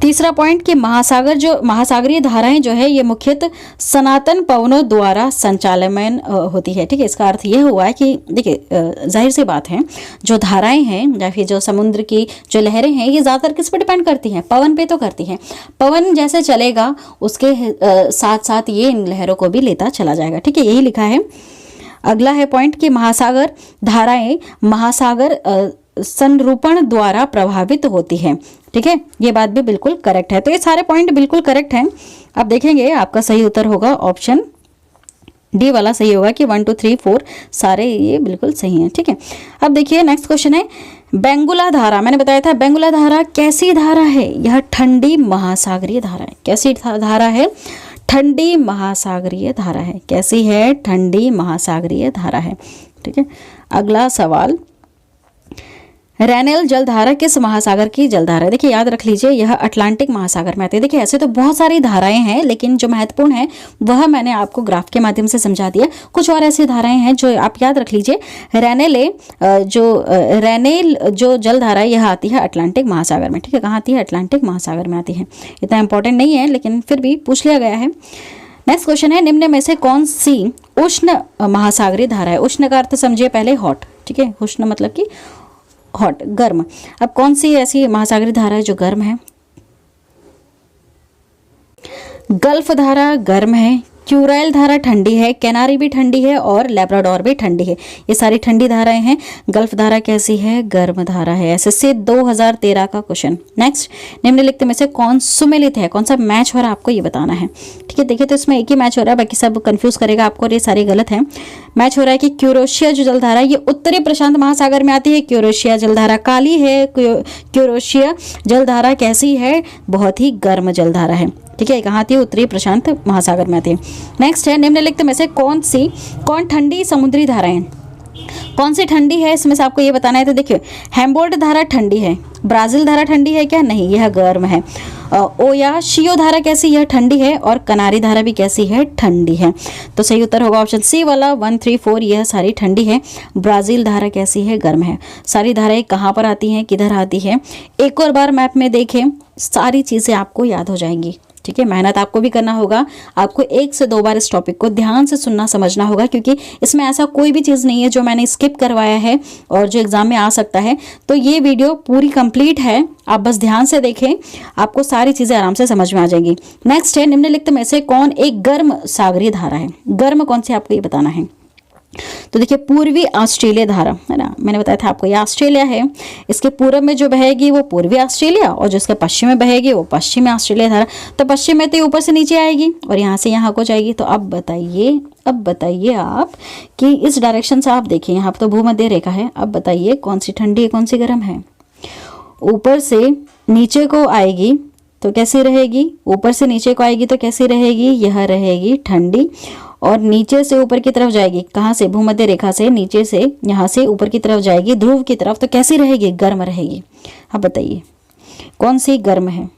तीसरा पॉइंट कि महासागरीय धाराएं जो है ये मुख्यतः सनातन पवनों द्वारा संचालन होती है। ठीक है, इसका अर्थ ये हुआ है कि देखिए जाहिर सी बात है, जो धाराएं हैं या फिर जो समुद्र की जो लहरें हैं ये ज़्यादातर किस पे डिपेंड करती हैं? पवन पे तो करती हैं। पवन जैसे चलेगा उसके साथ साथ ये इन लहरों को भी लेता चला जाएगा। ठीक है, यही लिखा है। अगला है पॉइंट कि महासागर धाराएं महासागर संरूपण द्वारा प्रभावित होती है। ठीक है, ये बात भी बिल्कुल करेक्ट है। तो ये सारे पॉइंट बिल्कुल करेक्ट हैं। अब देखेंगे आपका सही उत्तर होगा ऑप्शन डी वाला सही होगा कि 1 2 3 4 सारे ये बिल्कुल सही हैं। ठीक है, अब देखिए नेक्स्ट क्वेश्चन है बेंगुला धारा। मैंने बताया था बेंगुला धारा कैसी धारा है? यह ठंडी महासागरीय धारा है। कैसी धारा है? ठंडी महासागरीय धारा है। कैसी है? ठंडी महासागरीय धारा है। ठीक है, अगला सवाल, रैनेल जलधारा किस महासागर की जलधारा है? देखिए याद रख लीजिए यह अटलांटिक महासागर में आती है। देखिए ऐसे तो बहुत सारी धाराएं हैं लेकिन जो महत्वपूर्ण है वह मैंने आपको ग्राफ के माध्यम से समझा दिया। कुछ और ऐसी धाराएं हैं जो आप याद रख लीजिए। रैनेल जो जलधारा है यह आती है अटलांटिक महासागर में। ठीक है, कहाँ आती है? अटलांटिक महासागर में आती है। इतना इंपॉर्टेंट नहीं है लेकिन फिर भी पूछ लिया गया है। नेक्स्ट क्वेश्चन है निम्न में से कौन सी उष्ण महासागरीय धारा है? उष्ण का अर्थ समझिए पहले हॉट। ठीक है, उष्ण मतलब कि हॉट, गर्म। अब कौन सी ऐसी महासागरीय धारा है जो गर्म है? गल्फ धारा गर्म है, क्यूराइल धारा ठंडी है, कैनारी भी ठंडी है और लैब्राडोर भी ठंडी है। ये सारी ठंडी धाराएं हैं। गल्फ धारा कैसी है? गर्म धारा है। एसएससी 2013 का क्वेश्चन। नेक्स्ट, निम्नलिखित में से कौन सुमेलित है? कौन सा मैच हो रहा है आपको ये बताना है। ठीक है, देखिए तो इसमें एक ही मैच हो रहा है, बाकी सब कंफ्यूज करेगा आपको और ये सारे गलत हैं। मैच हो रहा है कि क्यूरोशिया जो जलधारा है ये उत्तरी प्रशांत महासागर में आती है। क्यूरोशिया जलधारा काली है। क्यूरोशिया जलधारा कैसी है? बहुत ही गर्म जलधारा है। ठीक है, कहाँ आती है? उत्तरी प्रशांत महासागर में आती है। नेक्स्ट है निम्नलिखित में से कौन ठंडी समुद्री धाराएं? कौन सी ठंडी है इसमें से आपको ये बताना है। तो देखिए हैम्बोल्ट धारा ठंडी है। ब्राजील धारा ठंडी है क्या? नहीं, यह गर्म है। ओयाशियो धारा कैसी? यह ठंडी है। और कनारी धारा भी कैसी है? ठंडी है। तो सही उत्तर होगा ऑप्शन सी वाला 1 3 4, यह सारी ठंडी है। ब्राजील धारा कैसी है? गर्म है। सारी धाराएं कहाँ पर आती हैं, किधर आती है? एक और बार मैप में देखें, सारी चीज़ें आपको याद हो जाएंगी। ठीक है, मेहनत आपको भी करना होगा। आपको 1 से 2 बार इस टॉपिक को ध्यान से सुनना समझना होगा क्योंकि इसमें ऐसा कोई भी चीज़ नहीं है जो मैंने स्किप करवाया है और जो एग्जाम में आ सकता है। तो ये वीडियो पूरी कंप्लीट है, आप बस ध्यान से देखें, आपको सारी चीज़ें आराम से समझ में आ जाएंगी। नेक्स्ट है निम्नलिखित में से कौन एक गर्म सागरीय धारा है? गर्म कौन सी आपको ये बताना है। तो देखिए पूर्वी ऑस्ट्रेलिया धारा है ना, मैंने बताया था आपको, ये ऑस्ट्रेलिया है। इसके पूर्व में जो बहेगी वो पूर्वी ऑस्ट्रेलिया और जो इसके पश्चिम में बहेगी वो पश्चिमी ऑस्ट्रेलिया धारा। तो पश्चिम में तो ऊपर से नीचे आएगी और यहाँ से यहाँ को जाएगी। तो अब बताइए आप कि इस डायरेक्शन से आप देखिए, यहाँ पर तो भूमध्य रेखा है। अब बताइए कौन सी ठंडी है, कौन सी गर्म है? ऊपर से नीचे को आएगी तो कैसी रहेगी? ऊपर से नीचे को आएगी तो कैसी रहेगी? यह रहेगी ठंडी। और नीचे से ऊपर की तरफ जाएगी, कहाँ से? भूमध्य रेखा से नीचे से यहाँ से ऊपर की तरफ जाएगी ध्रुव की तरफ, तो कैसी रहेगी? गर्म रहेगी। अब बताइए कौन सी गर्म है?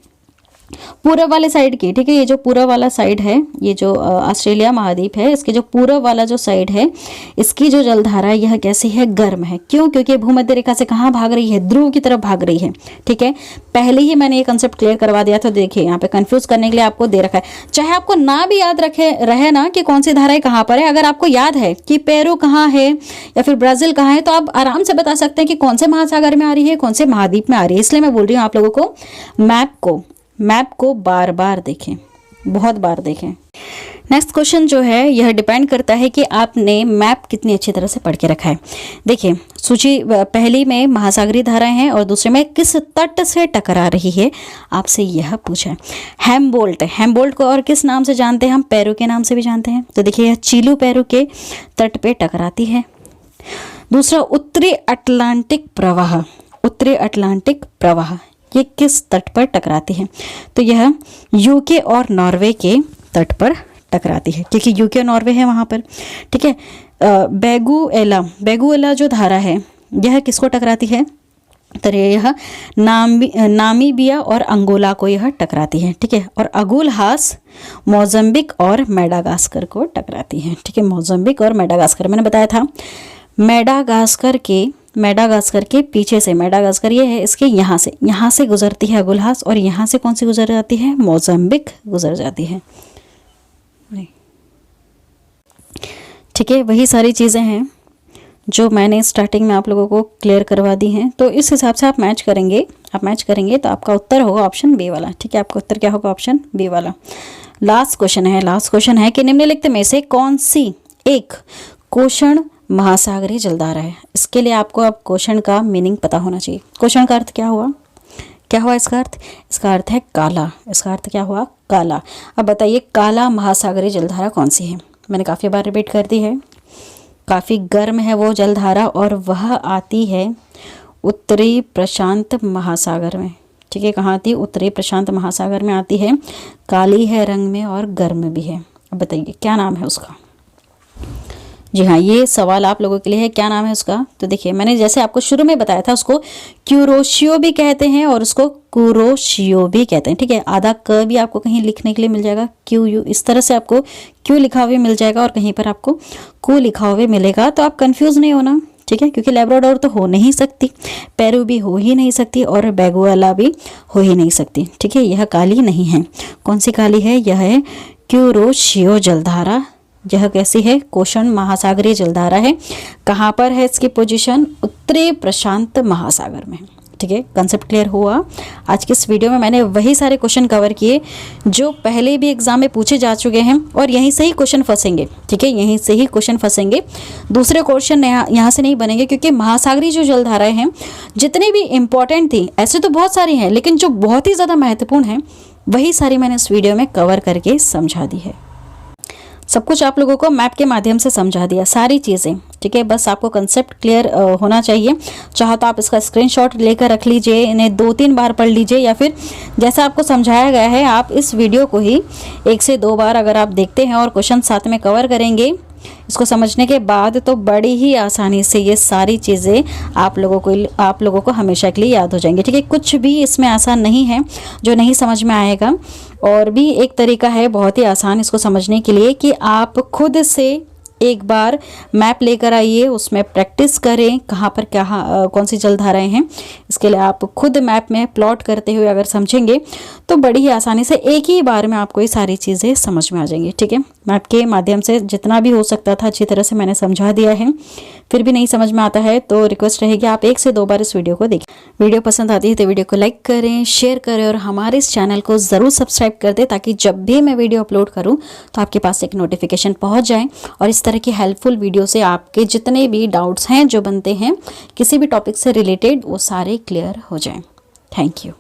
पूरब वाले साइड की। ठीक है, ये जो पूरब वाला साइड है, ये जो ऑस्ट्रेलिया महाद्वीप है, इसके जो पूरब वाला जो साइड है, इसकी जो जलधारा है यह कैसी है? गर्म है। क्यों? क्योंकि भूमध्य रेखा से कहाँ भाग रही है? ध्रुव की तरफ भाग रही है। ठीक है, पहले ही मैंने ये कंसेप्ट क्लियर करवा दिया था। देखिए यहाँ पे कंफ्यूज करने के लिए आपको दे रखा है। चाहे आपको ना भी याद रहे ना कि कौन सी धाराएं कहाँ पर है, अगर आपको याद है कि पेरू कहाँ है या फिर ब्राजील कहाँ है, तो आप आराम से बता सकते हैं कि कौन से महासागर में आ रही है, कौन से महाद्वीप में आ रही है। इसलिए मैं बोल रही हूँ आप लोगों को मैप को बार बार देखें, बहुत बार देखें। नेक्स्ट क्वेश्चन जो है यह डिपेंड करता है कि आपने मैप कितनी अच्छी तरह से पढ़ के रखा है। देखिए सूची पहली में महासागरीय धाराएं हैं और दूसरे में किस तट से टकरा रही है, आपसे यह पूछा है। हेम्बोल्ट को और किस नाम से जानते हैं हम? पेरू के नाम से भी जानते हैं। तो देखिए यह चीलू पेरू के तट पे टकराती है। दूसरा उत्तरी अटलांटिक प्रवाह ये किस तट पर टकराती है? तो यह यूके और नॉर्वे के तट पर टकराती है, क्योंकि यूके और नॉर्वे है वहाँ पर। ठीक है। बेगुएला जो धारा है यह किसको टकराती है? तो यह नामीबिया और अंगोला को यह टकराती है। ठीक है। और अगुलहास मोज़म्बिक और मेडागास्कर को टकराती है। ठीक है। मोज़म्बिक और मेडागास्कर मैंने बताया था। मेडागास्कर के पीछे से, मेडागास्कर ये है, इसके यहाँ से गुजरती है अगुलहास, और यहाँ से कौन सी गुजर जाती है? मोज़म्बिक गुजर जाती है। ठीक है। वही सारी चीज़ें हैं जो मैंने स्टार्टिंग में आप लोगों को क्लियर करवा दी हैं। तो इस हिसाब से आप मैच करेंगे तो आपका उत्तर होगा ऑप्शन बी वाला। ठीक है। आपका उत्तर क्या होगा? ऑप्शन बी वाला। लास्ट क्वेश्चन है कि निम्नलिखित में से कौन सी एक कोषण महासागरीय जलधारा है? इसके लिए आपको अब क्वेश्चन का मीनिंग पता होना चाहिए। क्वेश्चन का अर्थ क्या हुआ इसका अर्थ है काला। इसका अर्थ क्या हुआ? काला। अब बताइए काला महासागरीय जलधारा कौन सी है? मैंने काफ़ी बार रिपीट कर दी है। काफ़ी गर्म है वो जलधारा और वह आती है उत्तरी प्रशांत महासागर में। ठीक है। कहाँ आती है? उत्तरी प्रशांत महासागर में आती है। काली है रंग में और गर्म भी है। अब बताइए क्या नाम है उसका? जी हाँ, ये सवाल आप लोगों के लिए है। क्या नाम है उसका? तो देखिए मैंने जैसे आपको शुरू में बताया था, उसको क्यूरोशियो भी कहते हैं और उसको कुरोशियो भी कहते हैं। ठीक है। आधा क भी आपको कहीं लिखने के लिए मिल जाएगा, क्यू यू, इस तरह से आपको क्यू लिखा हुआ मिल जाएगा और कहीं पर आपको कु लिखा हुआ मिलेगा। तो आप कंफ्यूज नहीं होना। ठीक है। क्योंकि लैब्राडोर तो हो नहीं सकती, पेरू भी हो ही नहीं सकती और बेगुएला भी हो ही नहीं सकती। ठीक है। यह काली नहीं है। कौन सी काली है? यह है क्यूरोशियो जलधारा। यह कैसी है? कोषण महासागरीय जलधारा है। कहाँ पर है इसकी पोजीशन? उत्तरी प्रशांत महासागर में। ठीक है। कंसेप्ट क्लियर हुआ? आज के इस वीडियो में मैंने वही सारे क्वेश्चन कवर किए जो पहले भी एग्जाम में पूछे जा चुके हैं और यहीं से ही क्वेश्चन फंसेंगे। ठीक है। यहीं से ही क्वेश्चन फंसेंगे, दूसरे क्वेश्चन यहाँ से नहीं बनेंगे, क्योंकि महासागरीय जो जलधाराएं हैं जितनी भी इंपॉर्टेंट थी, ऐसे तो बहुत सारी हैं, लेकिन जो बहुत ही ज़्यादा महत्वपूर्ण है वही सारी मैंने इस वीडियो में कवर करके समझा दी है। सब कुछ आप लोगों को मैप के माध्यम से समझा दिया, सारी चीज़ें। ठीक है। बस आपको कंसेप्ट क्लियर होना चाहिए। चाहो तो आप इसका स्क्रीनशॉट लेकर रख लीजिए, इन्हें 2-3 बार पढ़ लीजिए, या फिर जैसा आपको समझाया गया है आप इस वीडियो को ही 1 से 2 बार अगर आप देखते हैं और क्वेश्चन साथ में कवर करेंगे इसको समझने के बाद, तो बड़ी ही आसानी से ये सारी चीज़ें आप लोगों को हमेशा के लिए याद हो जाएंगी। ठीक है। कुछ भी इसमें आसान नहीं है जो नहीं समझ में आएगा। और भी एक तरीका है बहुत ही आसान इसको समझने के लिए कि आप खुद से एक बार मैप लेकर आइए, उसमें प्रैक्टिस करें कहाँ पर क्या कौन सी जलधाराएं हैं। इसके लिए आप खुद मैप में प्लॉट करते हुए अगर समझेंगे तो बड़ी ही आसानी से एक ही बार में आपको ये सारी चीज़ें समझ में आ जाएंगी। ठीक है। मैप के माध्यम से जितना भी हो सकता था अच्छी तरह से मैंने समझा दिया है। फिर भी नहीं समझ में आता है तो रिक्वेस्ट रहेगी आप 1 से 2 बार इस वीडियो को देखें। वीडियो पसंद आती है तो वीडियो को लाइक करें, शेयर करें और हमारे इस चैनल को ज़रूर सब्सक्राइब कर दें, ताकि जब भी मैं वीडियो अपलोड करूं तो आपके पास एक नोटिफिकेशन पहुंच जाए और इस तरह की हेल्पफुल वीडियो से आपके जितने भी डाउट्स हैं जो बनते हैं किसी भी टॉपिक से रिलेटेड, वो सारे क्लियर हो जाएं। Thank you.